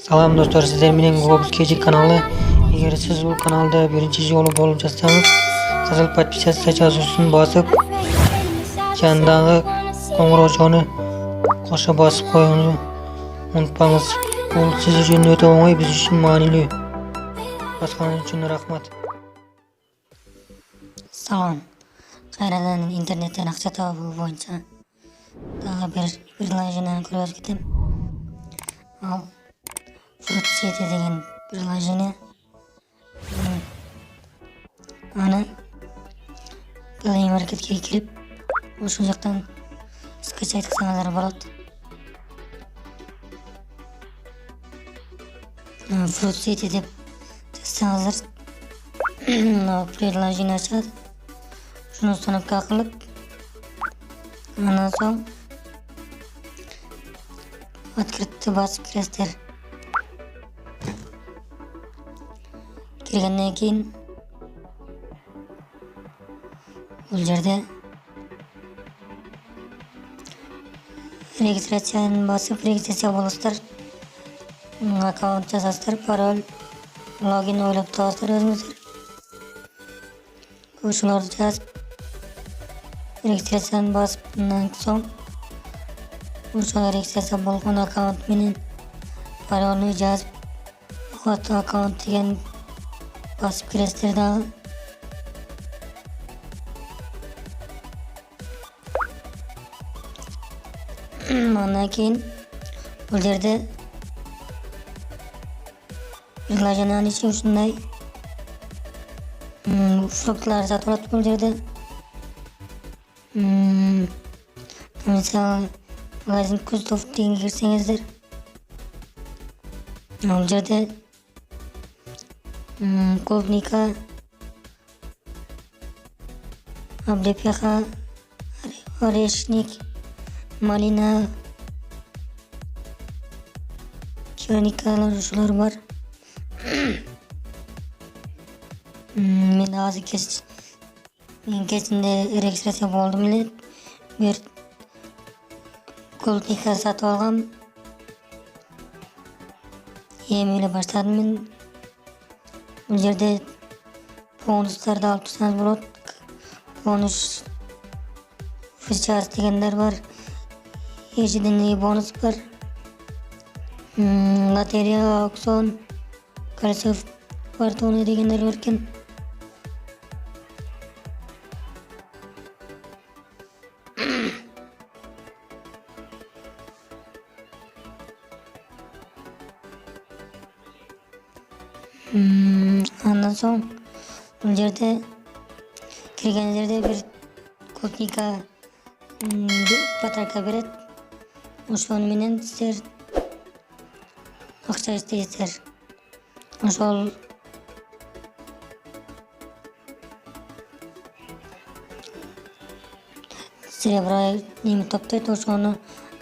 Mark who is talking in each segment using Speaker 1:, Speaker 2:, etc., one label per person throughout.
Speaker 1: Салам достор, сіздер менен Globus KG каналы. Егер сіз бұл каналда бірінші жолы болып жатсаңыз, қызыл подписаться жазусын басып, жанындағы қоңырау жоны қоса басып қойыңызды ұмытпаңыз. Бұл сіз үшін өте оңай, біз үшін маңызды. Басқаныңыз үшін рахмат.
Speaker 2: Салам. Қайрадан интернеттен ақша табу бойынша тағы бір приложениені көріп кетем. Ал FruitCity деген приложение. Аны Play Marketке кіріп, ошол жақтан скачать қылсаңыздар болады. FruitCity деп жазсаңыздар, приложение ашады. Шуну установка кылып, андан соң открытты басып киресиздер. Киргенден кийин бул жерде регистрацияны басып регистрация болосуздар. Аккаунт жазасыздар, пароль, логин ойлоп табасыздар өзүңүздөр. Ошолорду жазып регистрацияны басып, андан соң ошол регистрация болгон аккаунт менен парольну жазып, фото аккаунт деген басып киресиздер дагы. Андан кийин бул жерде приложениянын ичи ушундай фруктылар сатылат бул жерде. Мисалы, магазин Кустов дегенге кирсеңиздер, бул жерде клубника, облепиха, орешник, малина, черникалар ушулар бар. Мен азыр кечинде регистрация болдум эле. Бир клубника сатып алгам. Эми эле баштадым мен. Бул жерде бонустарды алып турсаңыз болот. Бонус фичарс дегендер бар. Ежедневный бонус бар. Лотерея, аукцион, колесо фортуны дегендер бар экен. Андан соң бул жерде кирген жерде бир клубника подарка берет. Ошону менен сиздер акча издейсиздер. Ошол серебро неме топтойт, ошону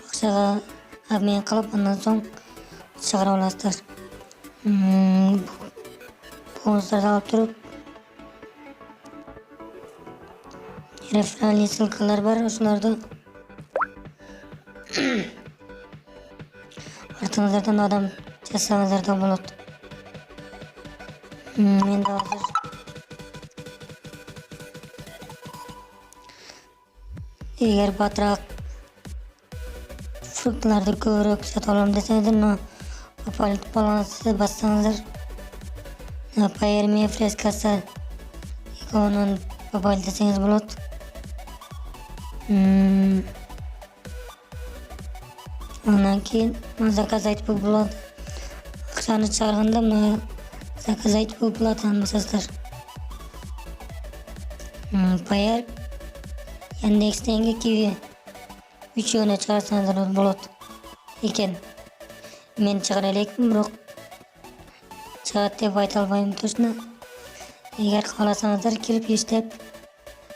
Speaker 2: акчага обмен кылып, андан соң чыгарып аласыздар. Бонустарды алып туруп, реферальный ссылкалар бар, ошолорду артыңыздардан адам жазсаңыздар да болот. Мен да азыр эгер батыраак фруктыларды көбүрөөк сатып алам десеңиздер, попалит балансты бассаңыздар, пайерме фрескасы экоонун попалит десеңиз болот. Андан кийин заказать болот. Акчаны чыгарганда мына заказать болотун басасыздар. Паяр, Яндекстен Киви үчөөнө чыгарсаңыздар болот экен. Мен чыгара элекмин, бирок чыгат деп айта албайм точно. Эгер кааласаңыздар кирип иштеп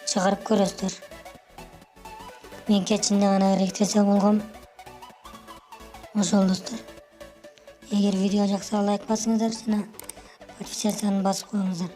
Speaker 2: чыгарып көрөсүздөр. Мен кечинде гана регистрация болгом. Ошол достор. Эгер видео жакса лайк басыңыздар, жана подписацияны басып коюңуздар.